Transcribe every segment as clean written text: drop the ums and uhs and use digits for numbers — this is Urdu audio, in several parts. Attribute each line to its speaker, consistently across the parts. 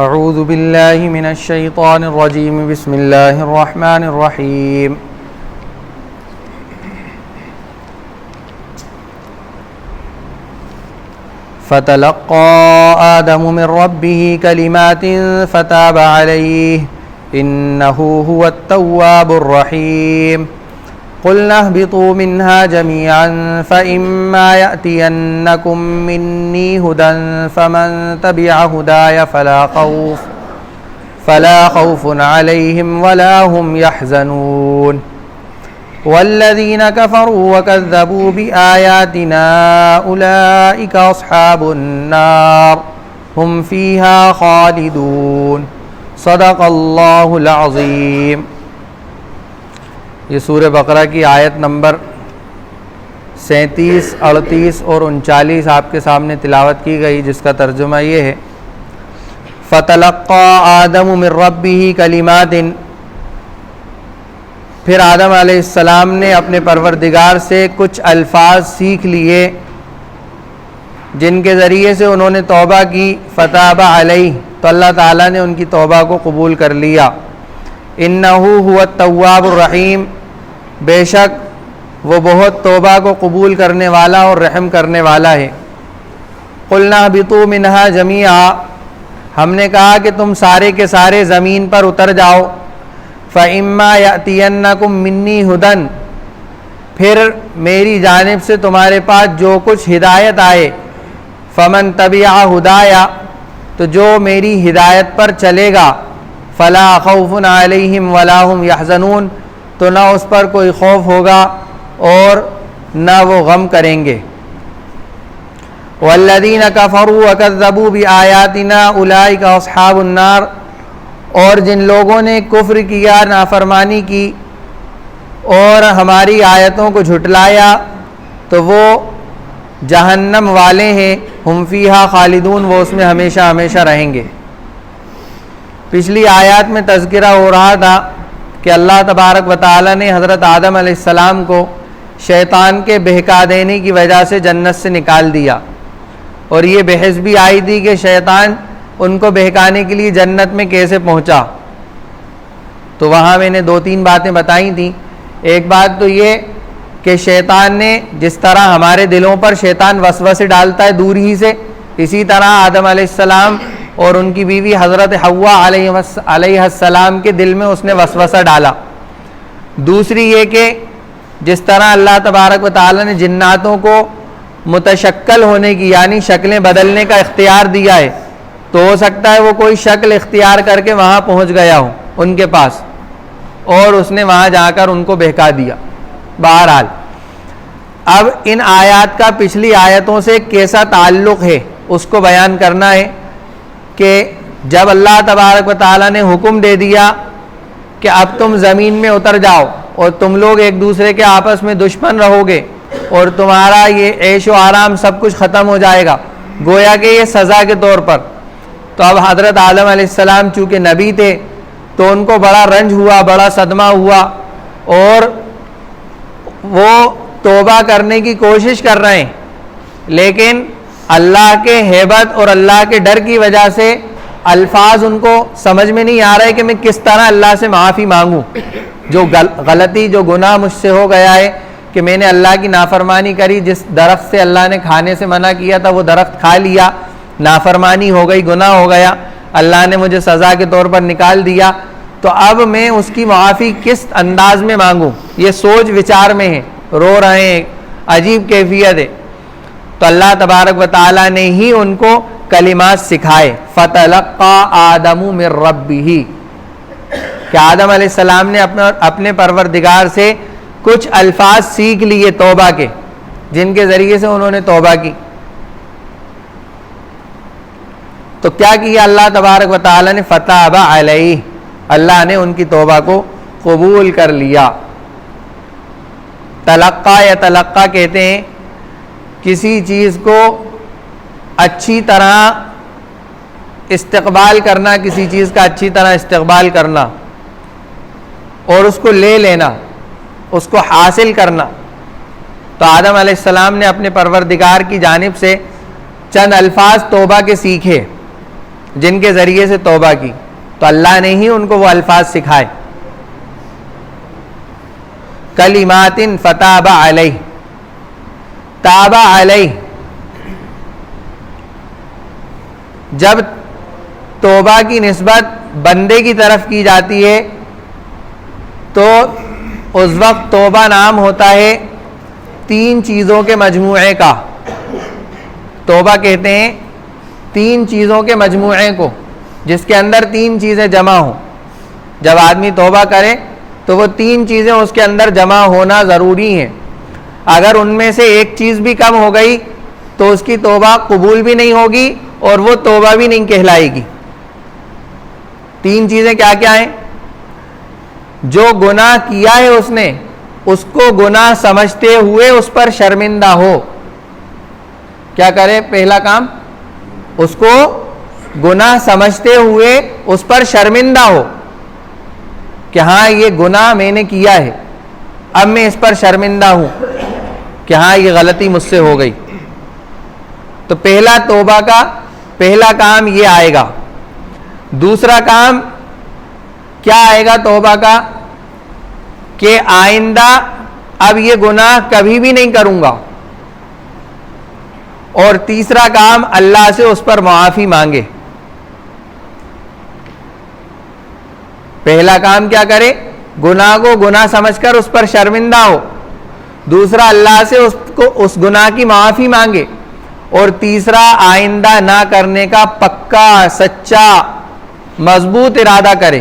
Speaker 1: اعوذ باللہ من الشیطان الرجیم بسم اللہ الرحمن الرحیم فتلقى آدم من ربه كلمات فتاب عليه إنه هو التواب الرحيم قلنا اهبطوا منها جميعا فإما يأتينكم مني هدى فمن تبع هداي فلا خوف عليهم ولا هم يحزنون والذين كفروا وكذبوا بآياتنا أولئك أصحاب النار هم فيها خالدون صدق اللہ العظیم۔ یہ سورہ بقرہ کی آیت نمبر 37، 38 اور 39 آپ کے سامنے تلاوت کی گئی، جس کا ترجمہ یہ ہے: فَتَلَقَّى آدَمُ مِن رَبِّهِ كَلِمَاتٍ، پھر آدم علیہ السلام نے اپنے پروردگار سے کچھ الفاظ سیکھ لیے جن کے ذریعے سے انہوں نے توبہ کی۔ فتاب علیہ، تو اللہ تعالیٰ نے ان کی توبہ کو قبول کر لیا۔ انہ هو التواب الرحیم، بے شک وہ بہت توبہ کو قبول کرنے والا اور رحم کرنے والا ہے۔ قلنا اہبطوا منہا جمیعا، ہم نے کہا کہ تم سارے کے سارے زمین پر اتر جاؤ۔ فَإِمَّا يَأْتِيَنَّكُم مِّنِّي هُدًى، پھر میری جانب سے تمہارے پاس جو کچھ ہدایت آئے۔ فَمَن تَبِعَ هُدَايَ، تو جو میری ہدایت پر چلے گا۔ فَلَا خَوْفٌ عَلَيْهِمْ وَلَا هُمْ يَحْزَنُونَ، تو نہ اس پر کوئی خوف ہوگا اور نہ وہ غم کریں گے۔ وَالَّذِينَ كَفَرُوا وَكَذَّبُوا بِآيَاتِنَا أُولَئِكَ أَصْحَابُ النَّارِ، اور جن لوگوں نے کفر کیا، نافرمانی کی اور ہماری آیتوں کو جھٹلایا، تو وہ جہنم والے ہیں۔ ہم فیہا خالدون، وہ اس میں ہمیشہ ہمیشہ رہیں گے۔ پچھلی آیات میں تذکرہ ہو رہا تھا کہ اللہ تبارک و تعالی نے حضرت آدم علیہ السلام کو شیطان کے بہکا دینے کی وجہ سے جنت سے نکال دیا، اور یہ بحث بھی آئی تھی کہ شیطان ان کو بہکانے کے لیے جنت میں کیسے پہنچا۔ تو وہاں میں نے 2-3 باتیں بتائی تھیں۔ ایک بات تو یہ کہ شیطان نے، جس طرح ہمارے دلوں پر شیطان وسوسے ڈالتا ہے دور ہی سے، اسی طرح آدم علیہ السلام اور ان کی بیوی حضرت حوا علیہ السلام کے دل میں اس نے وسوسہ ڈالا۔ دوسری یہ کہ جس طرح اللہ تبارک و تعالی نے جناتوں کو متشکل ہونے کی، یعنی شکلیں بدلنے کا اختیار دیا ہے، تو ہو سکتا ہے وہ کوئی شکل اختیار کر کے وہاں پہنچ گیا ہو ان کے پاس، اور اس نے وہاں جا کر ان کو بہکا دیا۔ بہرحال اب ان آیات کا پچھلی آیتوں سے کیسا تعلق ہے اس کو بیان کرنا ہے کہ جب اللہ تبارک و تعالیٰ نے حکم دے دیا کہ اب تم زمین میں اتر جاؤ اور تم لوگ ایک دوسرے کے آپس میں دشمن رہو گے اور تمہارا یہ عیش و آرام سب کچھ ختم ہو جائے گا، گویا کہ یہ سزا کے طور پر، تو اب حضرت آدم علیہ السلام چونکہ نبی تھے تو ان کو بڑا رنج ہوا، بڑا صدمہ ہوا، اور وہ توبہ کرنے کی کوشش کر رہے ہیں، لیکن اللہ کے ہیبت اور اللہ کے ڈر کی وجہ سے الفاظ ان کو سمجھ میں نہیں آ رہے کہ میں کس طرح اللہ سے معافی مانگوں۔ جو غلطی، جو گناہ مجھ سے ہو گیا ہے کہ میں نے اللہ کی نافرمانی کری، جس درخت سے اللہ نے کھانے سے منع کیا تھا وہ درخت کھا لیا، نافرمانی ہو گئی، گناہ ہو گیا، اللہ نے مجھے سزا کے طور پر نکال دیا، تو اب میں اس کی معافی کس انداز میں مانگوں؟ یہ سوچ وچار میں ہے، رو رہے ہیں، عجیب کیفیت ہے۔ تو اللہ تبارک و تعالیٰ نے ہی ان کو کلمات سکھائے۔ فَتَلَقَّى آدَمُ مِن رَبِّهِ، کہ آدم علیہ السلام نے اپنے پروردگار سے کچھ الفاظ سیکھ لیے توبہ کے، جن کے ذریعے سے انہوں نے توبہ کی۔ تو کیا کیا اللہ تبارک و تعالیٰ نے؟ فَتَابَ عَلَيْهِ، اللہ نے ان کی توبہ کو قبول کر لیا۔ تلقّا یا تلقّا کہتے ہیں کسی چیز کو اچھی طرح استقبال کرنا، کسی چیز کا اچھی طرح استقبال کرنا اور اس کو لے لینا، اس کو حاصل کرنا۔ تو آدم علیہ السلام نے اپنے پروردگار کی جانب سے چند الفاظ توبہ کے سیکھے، جن کے ذریعے سے توبہ کی، تو اللہ نے ہی ان کو وہ الفاظ سکھائے. کلمات فتاب علیہ، تاب علیہ، جب توبہ کی نسبت بندے کی طرف کی جاتی ہے تو اس وقت توبہ نام ہوتا ہے 3 چیزوں کے مجموعے کا. توبہ کہتے ہیں 3 چیزوں کے مجموعے کو، جس کے اندر 3 چیزیں جمع ہوں. جب آدمی توبہ کرے تو وہ 3 چیزیں اس کے اندر جمع ہونا ضروری ہیں. اگر ان میں سے ایک چیز بھی کم ہو گئی تو اس کی توبہ قبول بھی نہیں ہوگی اور وہ توبہ بھی نہیں کہلائے گی. 3 چیزیں کیا کیا ہیں؟ جو گناہ کیا ہے اس نے، اس کو گناہ سمجھتے ہوئے اس پر شرمندہ ہو. کیا کرے؟ پہلا کام، اس کو گناہ سمجھتے ہوئے اس پر شرمندہ ہو کہ ہاں یہ گناہ میں نے کیا ہے، اب میں اس پر شرمندہ ہوں کہ ہاں یہ غلطی مجھ سے ہو گئی. تو پہلا توبہ کا پہلا کام یہ آئے گا. دوسرا کام کیا آئے گا توبہ کا؟ کہ آئندہ اب یہ گناہ کبھی بھی نہیں کروں گا. اور تیسرا کام اللہ سے اس پر معافی مانگے. پہلا کام کیا کرے؟ گناہ کو گناہ سمجھ کر اس پر شرمندہ ہو. دوسرا اللہ سے اس گناہ کی معافی مانگے. اور تیسرا آئندہ نہ کرنے کا پکا سچا مضبوط ارادہ کرے.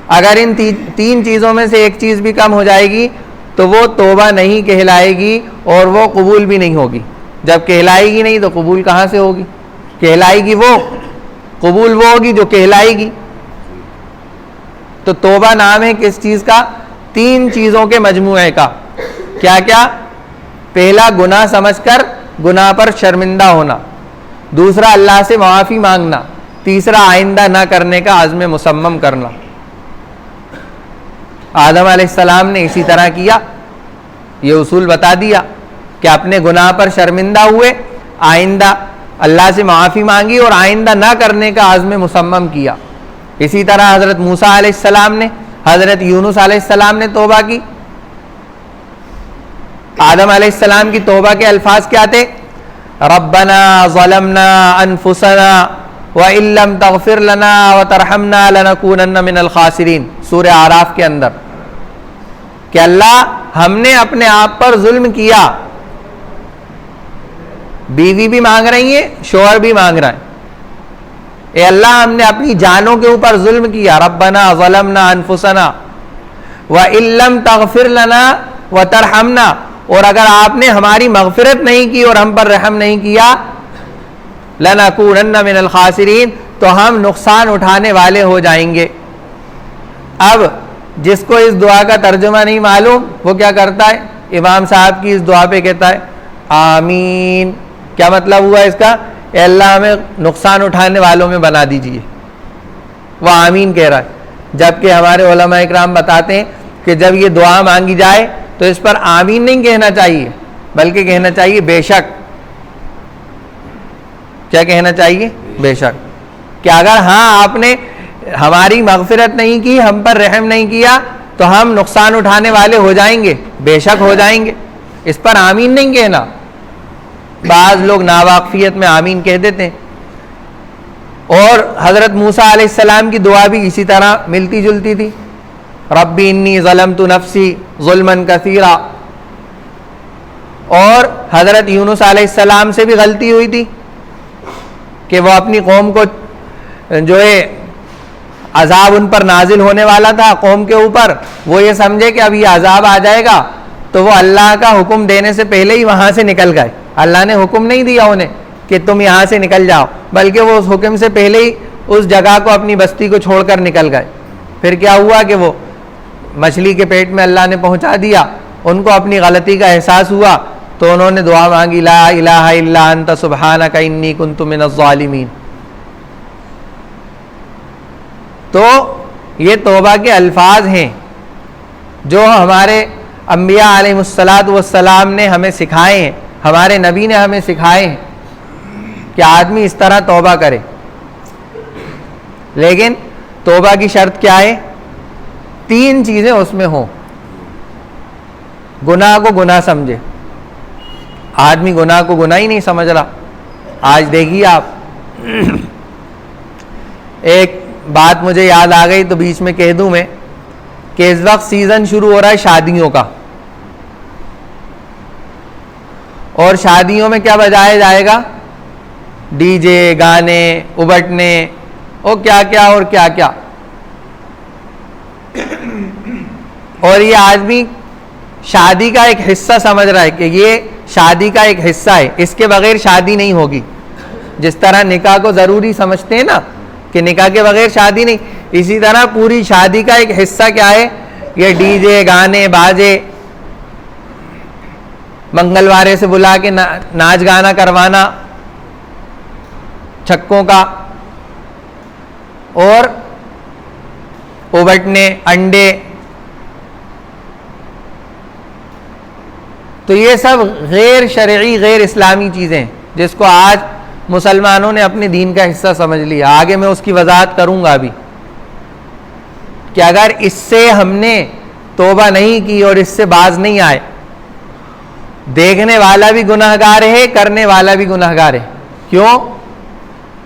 Speaker 1: اگر ان 3 چیزوں میں سے ایک چیز بھی کم ہو جائے گی تو وہ توبہ نہیں کہلائے گی اور وہ قبول بھی نہیں ہوگی. جب کہلائے گی نہیں تو قبول کہاں سے ہوگی؟ کہلائے گی وہ، قبول وہ ہوگی جو کہلائے گی. تو توبہ نام ہے کس چیز کا؟ 3 چیزوں کے مجموعے کا. کیا کیا؟ پہلا گناہ سمجھ کر گناہ پر شرمندہ ہونا. دوسرا اللہ سے معافی مانگنا. تیسرا آئندہ نہ کرنے کا عزم مصمم کرنا. آدم علیہ السلام نے اسی طرح کیا. یہ اصول بتا دیا کہ اپنے گناہ پر شرمندہ ہوئے، آئندہ اللہ سے معافی مانگی اور آئندہ نہ کرنے کا عزم مصمم کیا. اسی طرح حضرت موسیٰ علیہ السلام نے، حضرت یونس علیہ السلام نے توبہ کی. آدم علیہ السلام کی توبہ کے الفاظ کیا تھے؟ ربنا ظلمنا انفسنا وَإِن لَّمْ تَغْفِرْ لَنَا وَتَرْحَمْنَا لَنَكُونَنَّ مِنَ الْخَاسِرِينَ، سورہ اعراف کے اندر، کہ اللہ ہم نے اپنے آپ پر ظلم کیا. بیوی بھی مانگ رہی ہے، شوہر بھی مانگ رہا ہے، اے اللہ ہم نے اپنی جانوں کے اوپر ظلم کیا. ربنا ظلمنا انفسنا وَإِن لَّمْ تَغْفِرْ لَنَا وَتَرْحَمْنَا، اور اگر آپ نے ہماری مغفرت نہیں کی اور ہم پر رحم نہیں کیا، لَنَكُونَنَّ مِنَ الْخَاسِرِينَ، تو ہم نقصان اٹھانے والے ہو جائیں گے. اب جس کو اس دعا کا ترجمہ نہیں معلوم وہ کیا کرتا ہے؟ امام صاحب کی اس دعا پہ کہتا ہے آمین. کیا مطلب ہوا اس کا؟ اے اللہ ہمیں نقصان اٹھانے والوں میں بنا دیجئے. وہ آمین کہہ رہا ہے. جبکہ ہمارے علماء اکرام بتاتے ہیں کہ جب یہ دعا مانگی جائے تو اس پر آمین نہیں کہنا چاہیے، بلکہ کہنا چاہیے بے شک. کیا کہنا چاہیے؟ بے شک. کہ اگر ہاں آپ نے ہماری مغفرت نہیں کی، ہم پر رحم نہیں کیا، تو ہم نقصان اٹھانے والے ہو جائیں گے، بے شک ہو جائیں گے. اس پر آمین نہیں کہنا. بعض لوگ ناواقفیت میں آمین کہہ دیتے ہیں. اور حضرت موسیٰ علیہ السلام کی دعا بھی اسی طرح ملتی جلتی تھی. ربی انی ظلمت نفسی ظلما کثیرا. اور حضرت یونس علیہ السلام سے بھی غلطی ہوئی تھی کہ وہ اپنی قوم کو جو ہے عذاب ان پر نازل ہونے والا تھا قوم کے اوپر، وہ یہ سمجھے کہ اب یہ عذاب آ جائے گا، تو وہ اللہ کا حکم دینے سے پہلے ہی وہاں سے نکل گئے. اللہ نے حکم نہیں دیا انہیں کہ تم یہاں سے نکل جاؤ، بلکہ وہ اس حکم سے پہلے ہی اس جگہ کو، اپنی بستی کو چھوڑ کر نکل گئے. پھر کیا ہوا کہ وہ مچھلی کے پیٹ میں اللہ نے پہنچا دیا. ان کو اپنی غلطی کا احساس ہوا تو انہوں نے دعا مانگی لا الہ الا انت سبحانک انی کنت من الظالمین. تو یہ توبہ کے الفاظ ہیں جو ہمارے انبیاء علیہ السلام نے ہمیں سکھائے ہیں، ہمارے نبی نے ہمیں سکھائے ہیں کہ آدمی اس طرح توبہ کرے. لیکن توبہ کی شرط کیا ہے؟ 3 چیزیں اس میں ہوں. گناہ کو گناہ سمجھے. آدمی گناہ کو گناہ ہی نہیں سمجھ رہا. آج دیکھیے آپ, ایک بات مجھے یاد آ گئی تو بیچ میں کہہ دوں میں کہ اس وقت سیزن شروع ہو رہا ہے شادیوں کا, اور شادیوں میں کیا بجایا جائے گا؟ ڈی جے, گانے, ابٹنے اور کیا کیا اور کیا کیا. اور یہ آدمی شادی کا ایک حصہ سمجھ رہا ہے کہ یہ شادی کا ایک حصہ ہے, اس کے بغیر شادی نہیں ہوگی. جس طرح نکاح کو ضروری سمجھتے ہیں نا کہ نکاح کے بغیر شادی نہیں, اسی طرح پوری شادی کا ایک حصہ کیا ہے؟ یہ ڈی جے, گانے بازے, منگلوارے سے بلا کے ناچ گانا کروانا چھکوں کا, اور ابٹنے, انڈے. تو یہ سب غیر شرعی, غیر اسلامی چیزیں جس کو آج مسلمانوں نے اپنے دین کا حصہ سمجھ لیا. آگے میں اس کی وضاحت کروں گا ابھی کہ اگر اس سے ہم نے توبہ نہیں کی اور اس سے باز نہیں آئے, دیکھنے والا بھی گناہگار ہے, کرنے والا بھی گناہگار ہے. کیوں؟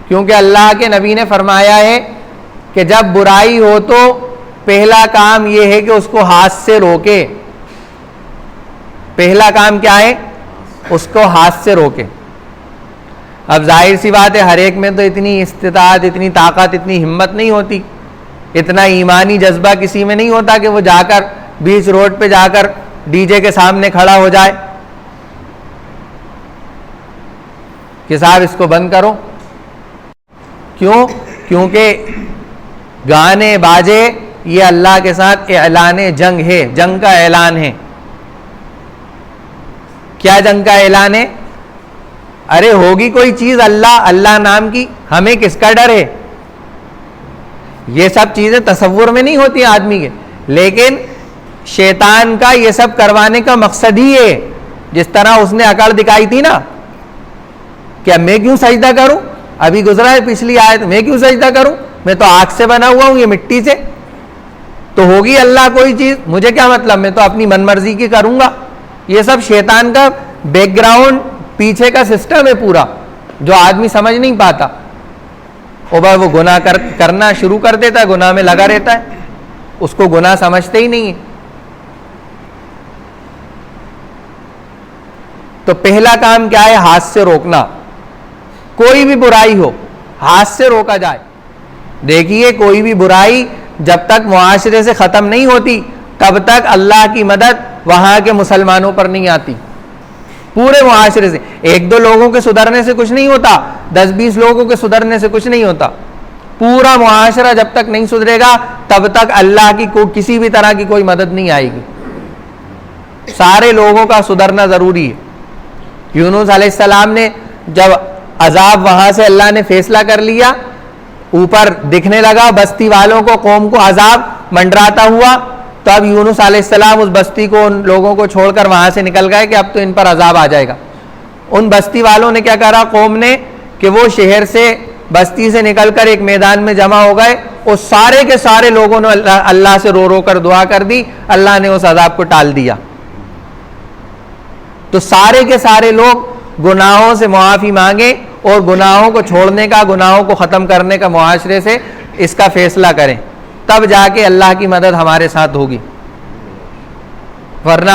Speaker 1: کیونکہ اللہ کے نبی نے فرمایا ہے کہ جب برائی ہو تو پہلا کام یہ ہے کہ اس کو ہاتھ سے روکے. پہلا کام کیا ہے؟ اس کو ہاتھ سے روکے. اب ظاہر سی بات ہے ہر ایک میں تو اتنی استطاعت, اتنی طاقت, اتنی ہمت نہیں ہوتی, اتنا ایمانی جذبہ کسی میں نہیں ہوتا کہ وہ جا کر بیچ روڈ پہ جا کر ڈی جے کے سامنے کھڑا ہو جائے کہ صاحب اس کو بند کرو. کیوں؟ کیونکہ گانے باجے یہ اللہ کے ساتھ اعلان جنگ ہے, جنگ کا اعلان ہے. کیا جنگ کا اعلان ہے؟ ارے ہوگی کوئی چیز اللہ نام کی, ہمیں کس کا ڈر ہے؟ یہ سب چیزیں تصور میں نہیں ہوتی آدمی کے, لیکن شیطان کا یہ سب کروانے کا مقصد ہی ہے. جس طرح اس نے اکڑ دکھائی تھی نا کہ میں کیوں سجدہ کروں, ابھی گزرا ہے پچھلی آیت, میں کیوں سجدہ کروں, میں تو آگ سے بنا ہوا ہوں, یہ مٹی سے. تو ہوگی اللہ کوئی چیز, مجھے کیا مطلب, میں تو اپنی من مرضی کی کروں گا. یہ سب شیطان کا بیک گراؤنڈ, پیچھے کا سسٹم ہے پورا, جو آدمی سمجھ نہیں پاتا. اور بھائی وہ گناہ کرنا شروع کر دیتا ہے, گناہ میں لگا رہتا ہے, اس کو گناہ سمجھتے ہی نہیں ہے. تو پہلا کام کیا ہے؟ ہاتھ سے روکنا. کوئی بھی برائی ہو ہاتھ سے روکا جائے. دیکھیے کوئی بھی برائی جب تک معاشرے سے ختم نہیں ہوتی تب تک اللہ کی مدد وہاں کے مسلمانوں پر نہیں آتی. پورے معاشرے سے 1-2 لوگوں کے سدھرنے سے کچھ نہیں ہوتا, 10-20 لوگوں کے سدھرنے سے کچھ نہیں ہوتا. پورا معاشرہ جب تک نہیں سدھرے گا تب تک اللہ کی کسی بھی طرح کی کوئی مدد نہیں آئے گی. سارے لوگوں کا سدھرنا ضروری ہے. یونس علیہ السلام نے جب عذاب وہاں سے اللہ نے فیصلہ کر لیا, اوپر دکھنے لگا بستی والوں کو, قوم کو عذاب منڈراتا ہوا, تو اب یونس علیہ السلام اس بستی کو, ان لوگوں کو چھوڑ کر وہاں سے نکل گئے کہ اب تو ان پر عذاب آ جائے گا. ان بستی والوں نے کیا کرا, قوم نے, کہ وہ شہر سے, بستی سے نکل کر ایک میدان میں جمع ہو گئے, اور سارے کے سارے لوگوں نے اللہ سے رو رو کر دعا کر دی, اللہ نے اس عذاب کو ٹال دیا. تو سارے کے سارے لوگ گناہوں سے معافی مانگیں اور گناہوں کو چھوڑنے کا, گناہوں کو ختم کرنے کا معاشرے سے اس کا فیصلہ کریں, تب جا کے اللہ کی مدد ہمارے ساتھ ہوگی. ورنہ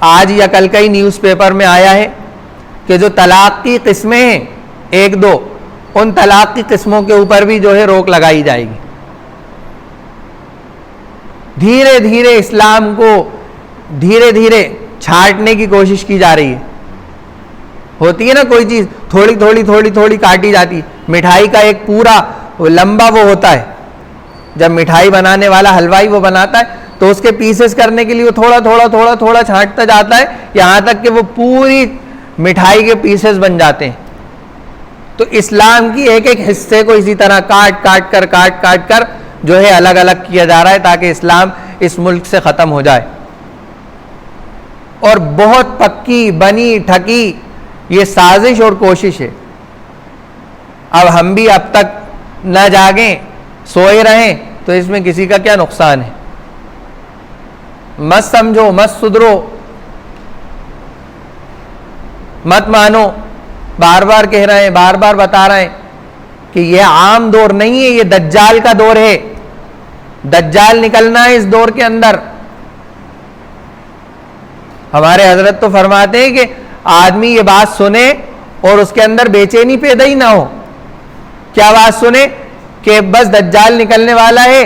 Speaker 1: آج یا کل کا ہی نیوز پیپر میں آیا ہے کہ جو طلاق کی قسمیں ہیں 1-2, ان طلاق کی قسموں کے اوپر بھی جو ہے روک لگائی جائے گی. دھیرے دھیرے اسلام کو دھیرے دھیرے چھانٹنے کی کوشش کی جا رہی ہے. ہوتی ہے نا کوئی چیز تھوڑی تھوڑی تھوڑی تھوڑی کاٹی جاتی. مٹھائی کا ایک پورا لمبا وہ ہوتا ہے, جب مٹھائی بنانے والا حلوائی وہ بناتا ہے تو اس کے پیسز کرنے کے لیے وہ تھوڑا تھوڑا تھوڑا تھوڑا چھانٹتا جاتا ہے یہاں تک کہ وہ پوری مٹھائی کے پیسز بن جاتے ہیں. تو اسلام کی ایک ایک حصے کو اسی طرح کاٹ کر جو ہے الگ الگ کیا جا رہا ہے تاکہ اسلام اس ملک سے ختم ہو جائے. اور بہت پکی بنی ٹھکی یہ سازش اور کوشش ہے. اب ہم بھی اب تک نہ جاگیں سوئے رہیں تو اس میں کسی کا کیا نقصان ہے؟ مت سمجھو، مت سدھرو، مت مانو. بار بار کہہ رہے ہیں، بار بار بتا رہے ہیں کہ یہ عام دور نہیں ہے، یہ دجال کا دور ہے. دجال نکلنا ہے اس دور کے اندر. ہمارے حضرت تو فرماتے ہیں کہ آدمی یہ بات سنے اور اس کے اندر بے چینی پیدا ہی نہ ہو. کیا بات سنے؟ کہ بس دجال نکلنے والا ہے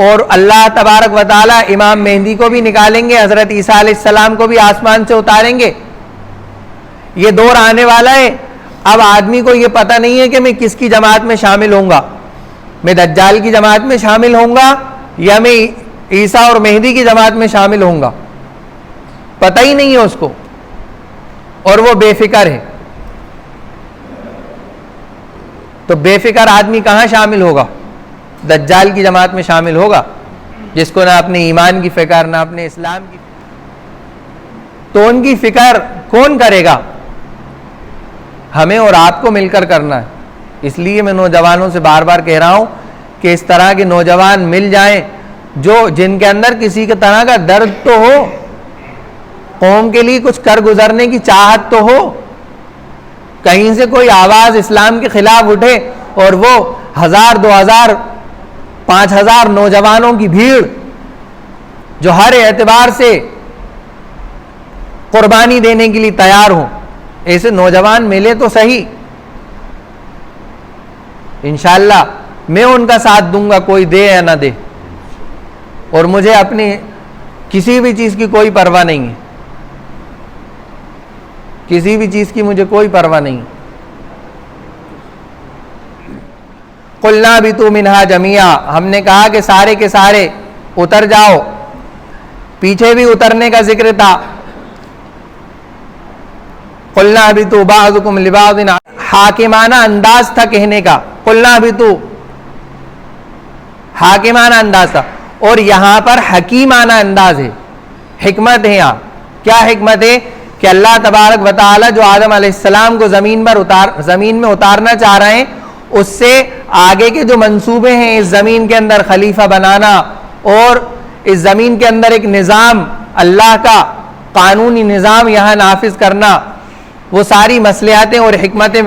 Speaker 1: اور اللہ تبارک و تعالی امام مہدی کو بھی نکالیں گے، حضرت عیسیٰ علیہ السلام کو بھی آسمان سے اتاریں گے. یہ دور آنے والا ہے. اب آدمی کو یہ پتہ نہیں ہے کہ میں کس کی جماعت میں شامل ہوں گا. میں دجال کی جماعت میں شامل ہوں گا یا میں عیسیٰ اور مہدی کی جماعت میں شامل ہوں گا، پتہ ہی نہیں ہے اس کو، اور وہ بے فکر ہے. تو بے فکر آدمی کہاں شامل ہوگا؟ دجال کی جماعت میں شامل ہوگا، جس کو نہ اپنے ایمان کی فکر نہ اپنے اسلام کی. تو ان کی فکر کون کرے گا؟ ہمیں اور آپ کو مل کر کرنا ہے. اس لیے میں نوجوانوں سے بار بار کہہ رہا ہوں کہ اس طرح کے نوجوان مل جائیں جن کے اندر کسی کے طرح کا درد تو ہو، قوم کے لیے کچھ کر گزرنے کی چاہت تو ہو. کہیں سے کوئی آواز اسلام کے خلاف اٹھے اور وہ 1000 2000 5000 نوجوانوں کی بھیڑ جو ہر اعتبار سے قربانی دینے کے لیے تیار ہوں، ایسے نوجوان ملے تو صحیح. انشاءاللہ میں ان کا ساتھ دوں گا، کوئی دے یا نہ دے. اور مجھے اپنی کسی بھی چیز کی کوئی پرواہ نہیں ہے، کسی بھی چیز کی مجھے کوئی پرواہ نہیں. قلنا بتو منہا جميعا، ہم نے کہا کہ سارے کے سارے اتر جاؤ. پیچھے بھی اترنے کا ذکر تھا. قلنا بتو بعضکم لبعض، حاکمانہ انداز تھا کہنے کا. قلنا بتو حاکمانہ انداز تھا، اور یہاں پر حکیمانہ انداز ہے، حکمت ہے. یہاں کیا حکمت ہے؟ کہ اللہ تبارک و تعالی جو آدم علیہ السلام کو زمین میں اتارنا چاہ رہے ہیں، اس سے آگے کے جو منصوبے ہیں اس زمین کے اندر خلیفہ بنانا اور اس زمین کے اندر ایک نظام، اللہ کا قانونی نظام یہاں نافذ کرنا، وہ ساری مصلحتیں اور حکمتیں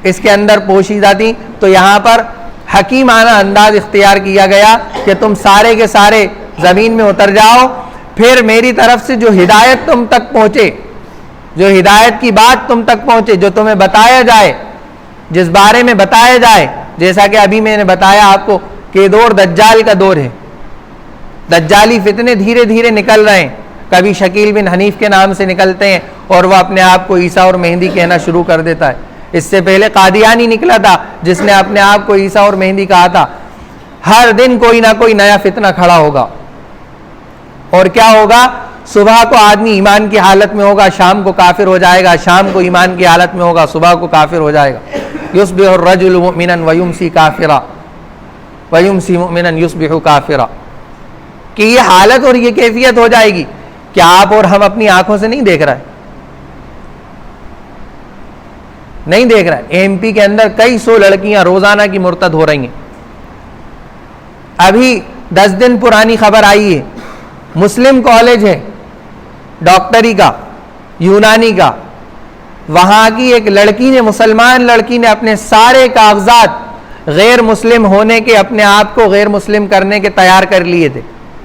Speaker 1: اس کے اندر پوشیدہ تھیں. تو یہاں پر حکیمانہ انداز اختیار کیا گیا کہ تم سارے کے سارے زمین میں اتر جاؤ. پھر میری طرف سے جو ہدایت تم تک پہنچے، جو ہدایت کی بات تم تک پہنچے، جو تمہیں بتایا جائے، جس بارے میں بتایا جائے، جیسا کہ ابھی میں نے بتایا آپ کو کہ یہ دور دجال کا دور ہے. دجالی فتنے دھیرے دھیرے نکل رہے ہیں. کبھی شکیل بن حنیف کے نام سے نکلتے ہیں اور وہ اپنے آپ کو عیسیٰ اور مہدی کہنا شروع کر دیتا ہے. اس سے پہلے قادیانی نکلا تھا جس نے اپنے آپ کو عیسیٰ اور مہدی کہا تھا. ہر دن کوئی نہ کوئی نیا فتنہ کھڑا ہوگا. اور کیا ہوگا؟ صبح کو آدمی ایمان کی حالت میں ہوگا، شام کو کافر ہو جائے گا، شام کو ایمان کی حالت میں ہوگا، صبح کو کافر ہو جائے گا. یصبح الرجل مؤمنا ویمسی کافرا ویمسی مؤمنا یصبح کافرا، کہ یہ حالت اور یہ کیفیت ہو جائے گی. کیا آپ اور ہم اپنی آنکھوں سے نہیں دیکھ رہے؟ نہیں دیکھ رہے. ایم پی کے اندر کئی سو لڑکیاں روزانہ کی مرتد ہو رہی ہیں. ابھی 10 دن پرانی خبر آئی ہے، مسلم کالج ہے ڈاکٹری کا، یونانی کا، وہاں کی ایک لڑکی نے، مسلمان لڑکی نے اپنے سارے کاغذات غیر مسلم ہونے کے، اپنے آپ کو غیر مسلم کرنے کے تیار کر لیے تھے.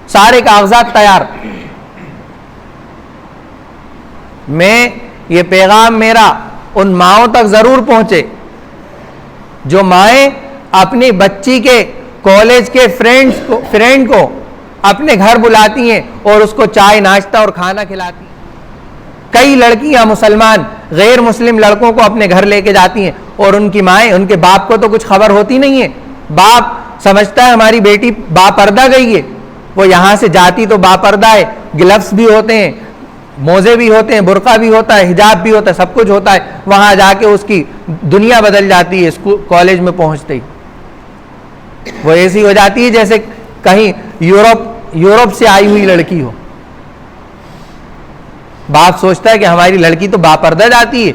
Speaker 1: سارے کاغذات تیار. میں یہ پیغام میرا ان ماؤں تک ضرور پہنچے جو مائیں اپنی بچی کے کالج کے فرینڈ کو اپنے گھر بلاتی ہیں اور اس کو چائے ناشتہ اور کھانا کھلاتی ہیں. کئی لڑکیاں مسلمان غیر مسلم لڑکوں کو اپنے گھر لے کے جاتی ہیں اور ان کی مائیں، ان کے باپ کو تو کچھ خبر ہوتی نہیں ہے. باپ سمجھتا ہے ہماری بیٹی باپردہ گئی ہے، وہ یہاں سے جاتی تو باپردہ ہے، گلفز بھی ہوتے ہیں، موزے بھی ہوتے ہیں، برقع بھی ہوتا ہے، حجاب بھی ہوتا ہے، سب کچھ ہوتا ہے. وہاں جا کے اس کی دنیا بدل جاتی ہے. کالج میں پہنچتے ہی وہ ایسی ہو جاتی ہے جیسے کہیں یورپ سے آئی ہوئی لڑکی ہو. باپ سوچتا ہے کہ ہماری لڑکی تو باپردہ جاتی ہے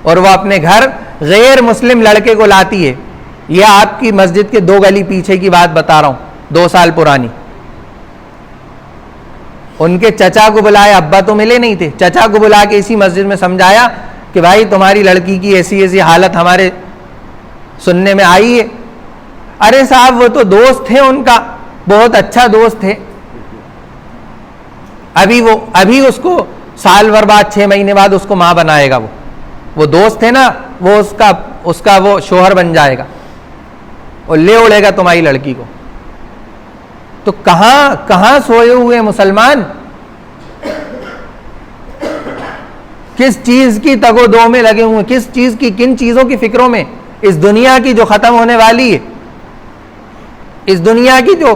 Speaker 1: اور وہ اپنے گھر غیر مسلم لڑکے کو لاتی ہے. یہ آپ کی مسجد کے 2 گلی پیچھے کی بات بتا رہا ہوں، 2 سال پرانی. ان کے چچا کو بلایا، ابا تو ملے نہیں تھے، چچا کو بلا کے اسی مسجد میں سمجھایا کہ بھائی تمہاری لڑکی کی ایسی ایسی حالت ہمارے سننے میں آئی ہے. ارے صاحب وہ تو دوست تھے، ان کا بہت اچھا دوست تھے، ابھی اس کو سال بھر بعد 6 مہینے بعد اس کو ماں بنائے گا. وہ دوست تھے نا، وہ اس کا وہ شوہر بن جائے گا اور لے اڑے گا تمہاری لڑکی کو. تو کہاں سوئے ہوئے مسلمان؟ کس چیز کی تگ و دو میں لگے ہوئے، کس چیز کی، کن چیزوں کی فکروں میں؟ اس دنیا کی جو ختم ہونے والی ہے، اس دنیا کی جو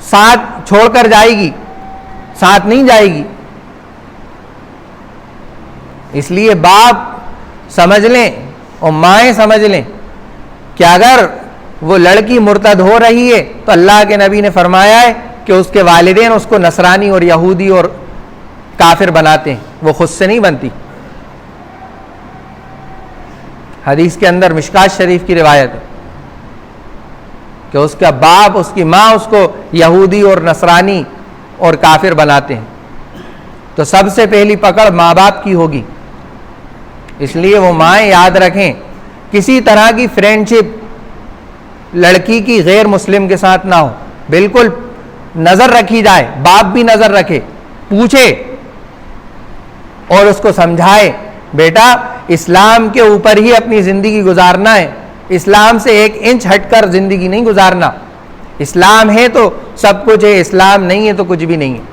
Speaker 1: ساتھ چھوڑ کر جائے گی، ساتھ نہیں جائے گی. اس لیے باپ سمجھ لیں اور مائیں سمجھ لیں کہ اگر وہ لڑکی مرتد ہو رہی ہے تو اللہ کے نبی نے فرمایا ہے کہ اس کے والدین اس کو نصرانی اور یہودی اور کافر بناتے ہیں، وہ خود سے نہیں بنتی. حدیث کے اندر مشکات شریف کی روایت ہے کہ اس کا باپ، اس کی ماں اس کو یہودی اور نصرانی اور کافر بناتے ہیں. تو سب سے پہلی پکڑ ماں باپ کی ہوگی. اس لیے وہ مائیں یاد رکھیں، کسی طرح کی فرینڈ شپ لڑکی کی غیر مسلم کے ساتھ نہ ہو. بالکل نظر رکھی جائے، باپ بھی نظر رکھے، پوچھے اور اس کو سمجھائے بیٹا اسلام کے اوپر ہی اپنی زندگی گزارنا ہے، اسلام سے 1 انچ ہٹ کر زندگی نہیں گزارنا. اسلام ہے تو سب کچھ ہے، اسلام نہیں ہے تو کچھ بھی نہیں ہے.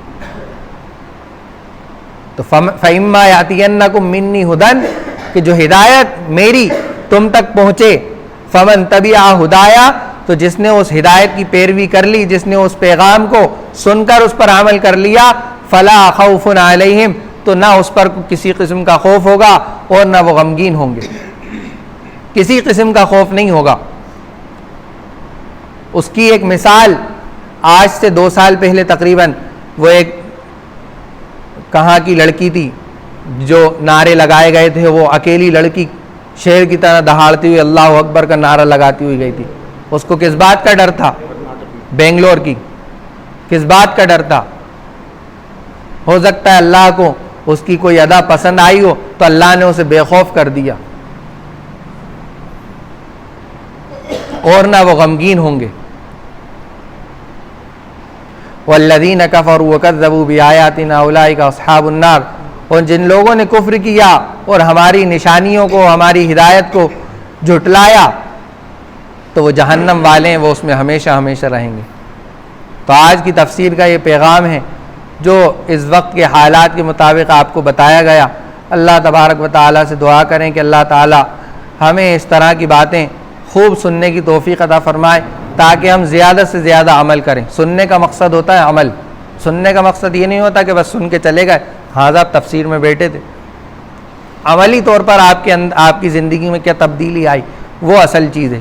Speaker 1: تو فَإِمَّا يَأْتِيَنَّكُم مِّنِّي هُدًى، کہ جو ہدایت میری تم تک پہنچے، فمن تبع ہدایا، تو جس نے اس ہدایت کی پیروی کر لی، جس نے اس پیغام کو سن کر اس پر عمل کر لیا، فلا خوف علیہم، تو نہ اس پر کسی قسم کا خوف ہوگا اور نہ وہ غمگین ہوں گے، کسی قسم کا خوف نہیں ہوگا. اس کی ایک مثال آج سے 2 سال پہلے تقریباً، وہ ایک کہاں کی لڑکی تھی جو نعرے لگائے گئے تھے، وہ اکیلی لڑکی شیر کی طرح دہاڑتی ہوئی اللہ اکبر کا نعرہ لگاتی ہوئی گئی تھی. اس کو کس بات کا ڈر تھا؟ بنگلور کی. کس بات کا ڈر تھا؟ ہو سکتا ہے اللہ کو اس کی کوئی ادا پسند آئی ہو تو اللہ نے اسے بے خوف کر دیا، اور نہ وہ غمگین ہوں گے. والذین کفروا وکذبوا بآیاتنا اولئک اصحاب النار، اور جن لوگوں نے کفر کیا اور ہماری نشانیوں کو، ہماری ہدایت کو جھٹلایا تو وہ جہنم والے ہیں، وہ اس میں ہمیشہ ہمیشہ رہیں گے. تو آج کی تفسیر کا یہ پیغام ہے جو اس وقت کے حالات کے مطابق آپ کو بتایا گیا. اللہ تبارک و تعالیٰ سے دعا کریں کہ اللہ تعالیٰ ہمیں اس طرح کی باتیں خوب سننے کی توفیق عطا فرمائے تاکہ ہم زیادہ سے زیادہ عمل کریں. سننے کا مقصد ہوتا ہے عمل. سننے کا مقصد یہ نہیں ہوتا کہ بس سن کے چلے گئے، ہاں آپ تفسیر میں بیٹھے تھے. عملی طور پر آپ کی زندگی میں کیا تبدیلی آئی، وہ اصل چیز ہے.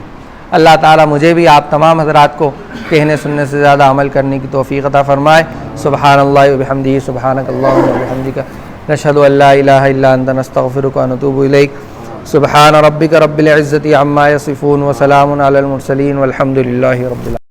Speaker 1: اللہ تعالیٰ مجھے بھی آپ تمام حضرات کو کہنے سننے سے زیادہ عمل کرنے کی توفیق عطا فرمائے. سبحان اللہ وبحمدہ، سبحانک اللہم وبحمدک، نشہد ان لا الہ الا انت، نستغفرک ونتوب الیک. سبحان ربک رب العزۃ عما یصفون وسلام علی المرسلین والحمد للہ رب العالمین.